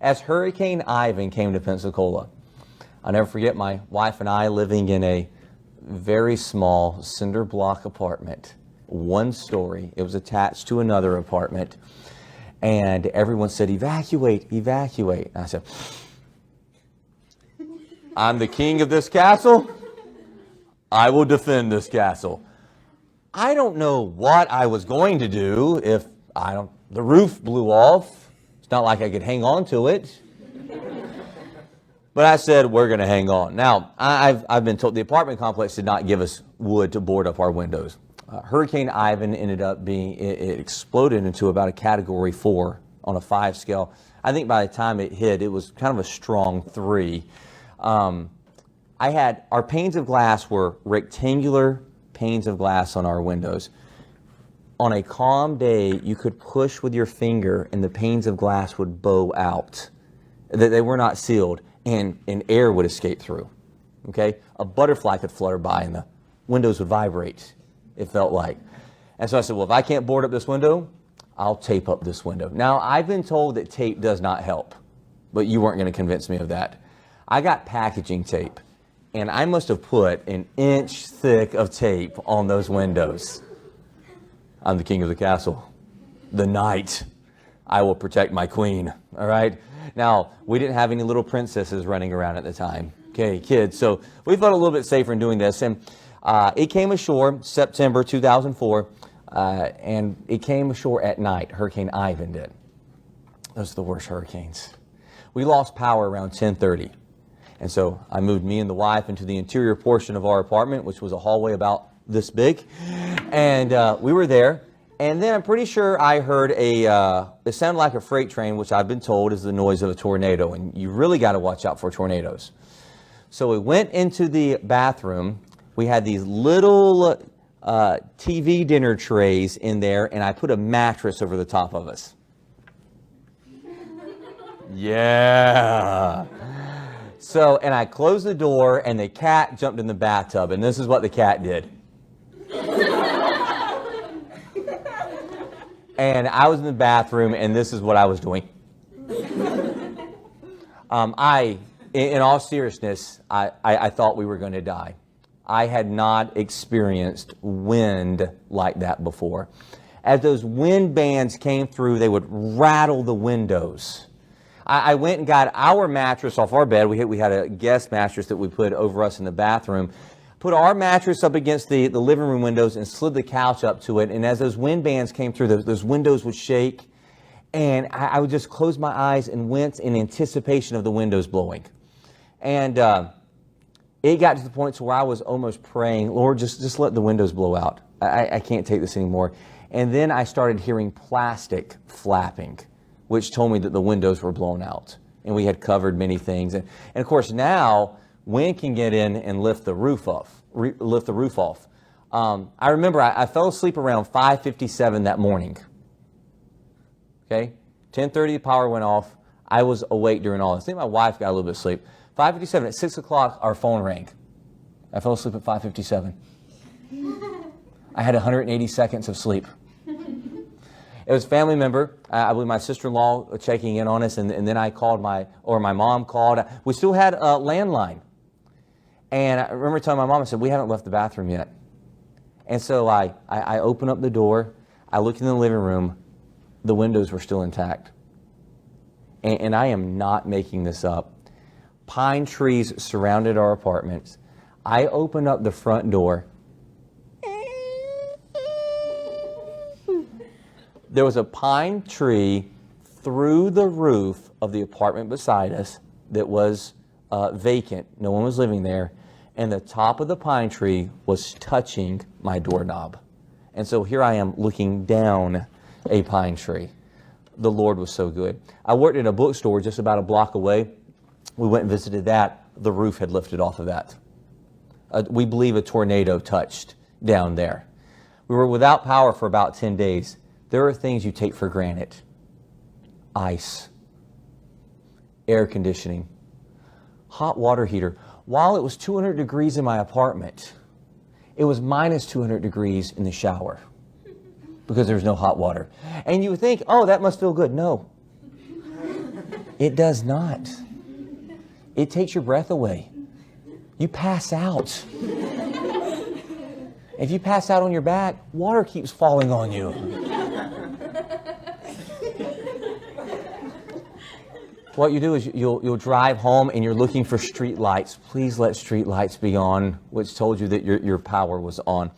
As Hurricane Ivan came to Pensacola, I'll never forget my wife and I living in a very small cinder block apartment, one story. It was attached to another apartment, and everyone said, "Evacuate, evacuate." And I said, "I'm the king of this castle. I will defend this castle." I don't know what I was going to do if the roof blew off. It's not like I could hang on to it. But I said, we're going to hang on. Now, I've been told the apartment complex did not give us wood to board up our windows. Hurricane Ivan ended up it exploded into about a category 4 on a 5 scale. I think by the time it hit, it was kind of a strong 3. Our panes of glass were rectangular panes of glass on our windows. On a calm day, you could push with your finger and the panes of glass would bow out. They were not sealed, and air would escape through. Okay? A butterfly could flutter by and the windows would vibrate, it felt like. And so I said, well, if I can't board up this window, I'll tape up this window. Now, I've been told that tape does not help, but you weren't going to convince me of that. I got packaging tape, and I must have put an inch thick of tape on those windows. I'm the king of the castle. The knight. I will protect my queen. All right? Now, we didn't have any little princesses running around at the time. Okay, kids. So we felt a little bit safer in doing this. And it came ashore September 2004. And it came ashore at night. Hurricane Ivan did. Those are the worst hurricanes. We lost power around 10:30. And so I moved me and the wife into the interior portion of our apartment, which was a hallway about this big. And we were there. And then I'm pretty sure I heard it sounded like a freight train, which I've been told is the noise of a tornado. And you really got to watch out for tornadoes. So we went into the bathroom. We had these little TV dinner trays in there, and I put a mattress over the top of us. Yeah. So, and I closed the door, and the cat jumped in the bathtub, and this is what the cat did. And I was in the bathroom, and this is what I was doing. In all seriousness, I thought we were going to die. I had not experienced wind like that before. As those wind bands came through, they would rattle the windows. I went and got our mattress off our bed. We had a guest mattress that we put over us in the bathroom. Put our mattress up against the living room windows and slid the couch up to it. And as those wind bands came through, those windows would shake. And I would just close my eyes and wince in anticipation of the windows blowing. And it got to the point to where I was almost praying, Lord, just let the windows blow out. I can't take this anymore. And then I started hearing plastic flapping, which told me that the windows were blown out. And we had covered many things. And of course, now wind can get in and lift the roof off. I remember I fell asleep around 5:57 that morning. Okay, 10:30 the power went off. I was awake during all this. I think my wife got a little bit of sleep. 5:57 at 6 o'clock, our phone rang. I fell asleep at 5:57. I had 180 seconds of sleep. It was a family member, I believe my sister-in-law, checking in on us, and then I called my mom called. We still had a landline. And I remember telling my mom, I said, we haven't left the bathroom yet. And so I opened up the door, I looked in the living room, the windows were still intact. And I am not making this up. Pine trees surrounded our apartments. I opened up the front door. There was a pine tree through the roof of the apartment beside us that was vacant. No one was living there. And the top of the pine tree was touching my doorknob. And so here I am looking down a pine tree. The Lord was so good. I worked at a bookstore just about a block away. We went and visited that. The roof had lifted off of that. We believe a tornado touched down there. We were without power for about 10 days. There are things you take for granted. Ice, air conditioning, hot water heater. While it was 200 degrees in my apartment, it was minus 200 degrees in the shower because there's no hot water. And you would think, oh, that must feel good. No, it does not. It takes your breath away. You pass out. If you pass out on your back, water keeps falling on you. What you do is you'll drive home and you're looking for street lights. Please let street lights be on, which told you that your power was on.